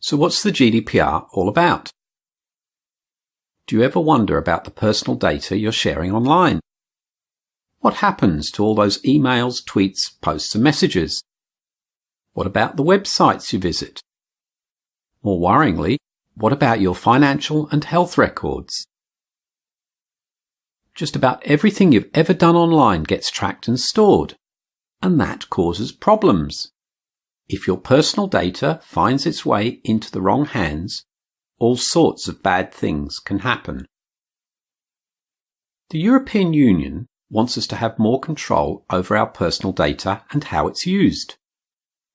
So what's the GDPR all about? Do you ever wonder about the personal data you're sharing online? What happens to all those emails, tweets, posts and messages? What about the websites you visit? More worryingly, what about your financial and health records? Just about everything you've ever done online gets tracked and stored, and that causes problems. If your personal data finds its way into the wrong hands, all sorts of bad things can happen. The European Union wants us to have more control over our personal data and how it's used.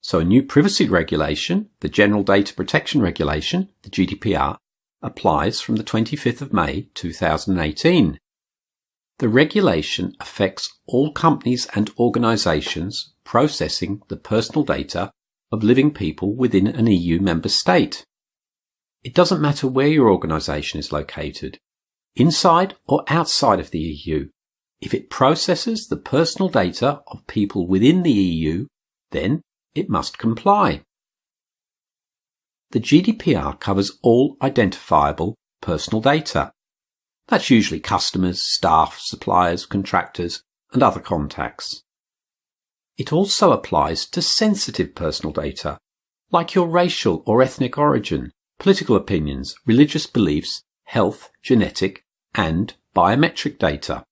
So a new privacy regulation, the General Data Protection Regulation, the GDPR, applies from the 25th of May 2018. The regulation affects all companies and organisations processing the personal data of living people within an EU member state. It doesn't matter where your organisation is located, inside or outside of the EU. If it processes the personal data of people within the EU, then it must comply. The GDPR covers all identifiable personal data. That's usually customers, staff, suppliers, contractors, and other contacts. It also applies to sensitive personal data, like your racial or ethnic origin, political opinions, religious beliefs, health, genetic, and biometric data.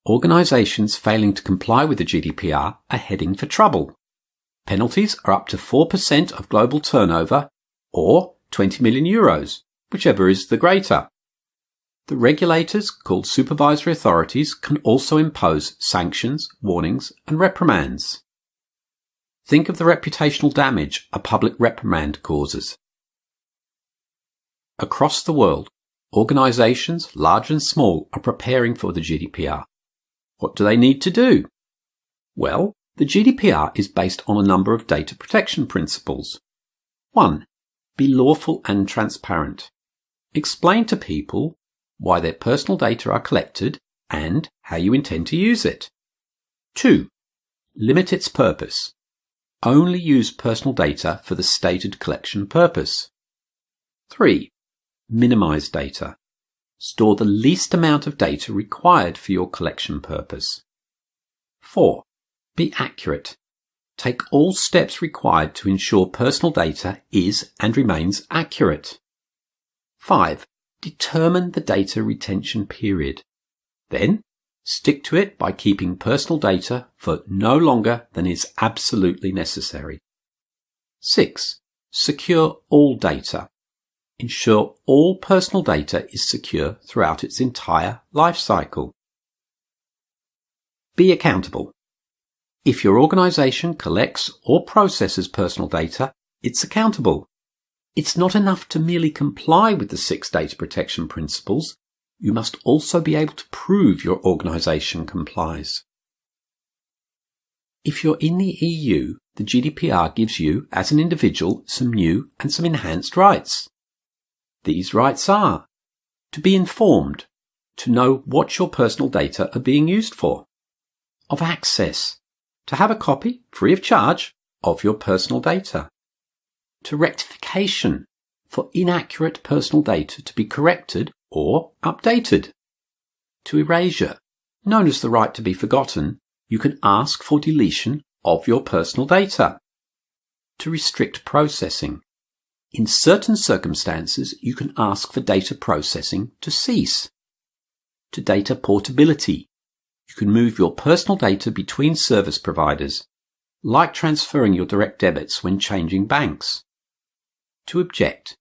Organisations failing to comply with the GDPR are heading for trouble. Penalties are up to 4% of global turnover or 20 million euros, whichever is the greater. The regulators, called supervisory authorities, can also impose sanctions, warnings, and reprimands. Think of the reputational damage a public reprimand causes. Across the world, organisations, large and small, are preparing for the GDPR. What do they need to do? Well, the GDPR is based on a number of data protection principles. 1. Be lawful and transparent. Explain to people why their personal data are collected and how you intend to use it. 2. Limit its purpose. Only use personal data for the stated collection purpose. 3. Minimize data. Store the least amount of data required for your collection purpose. 4. Be accurate. Take all steps required to ensure personal data is and remains accurate. 5. Determine the data retention period. Then, stick to it by keeping personal data for no longer than is absolutely necessary. 6. Secure all data. Ensure all personal data is secure throughout its entire life cycle. Be accountable. If your organisation collects or processes personal data, it's accountable. It's not enough to merely comply with the 6 data protection principles. You must also be able to prove your organisation complies. If you're in the EU, the GDPR gives you, as an individual, some new and some enhanced rights. These rights are to be informed, to know what your personal data are being used for, of access, to have a copy, free of charge, of your personal data, to rectification, for inaccurate personal data to be corrected or updated, to erasure, known as the right to be forgotten. You can ask for deletion of your personal data, to restrict processing. In certain circumstances, you can ask for data processing to cease, to data portability. You can move your personal data between service providers, like transferring your direct debits when changing banks. To object.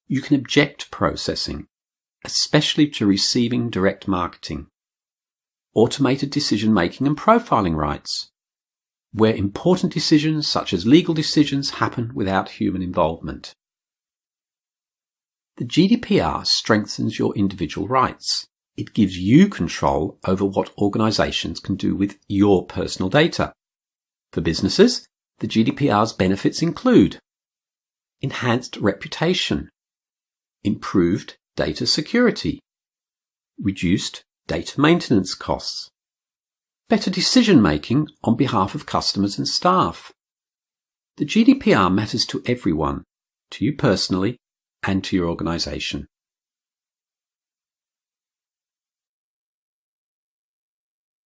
You can object processing, especially to receiving direct marketing. Automated decision-making and profiling rights, where important decisions such as legal decisions happen without human involvement. The GDPR strengthens your individual rights. It gives you control over what organisations can do with your personal data. For businesses, the GDPR's benefits include enhanced reputation, improved data security, reduced data maintenance costs, better decision-making on behalf of customers and staff, The GDPR matters to everyone, to you personally and to your organisation.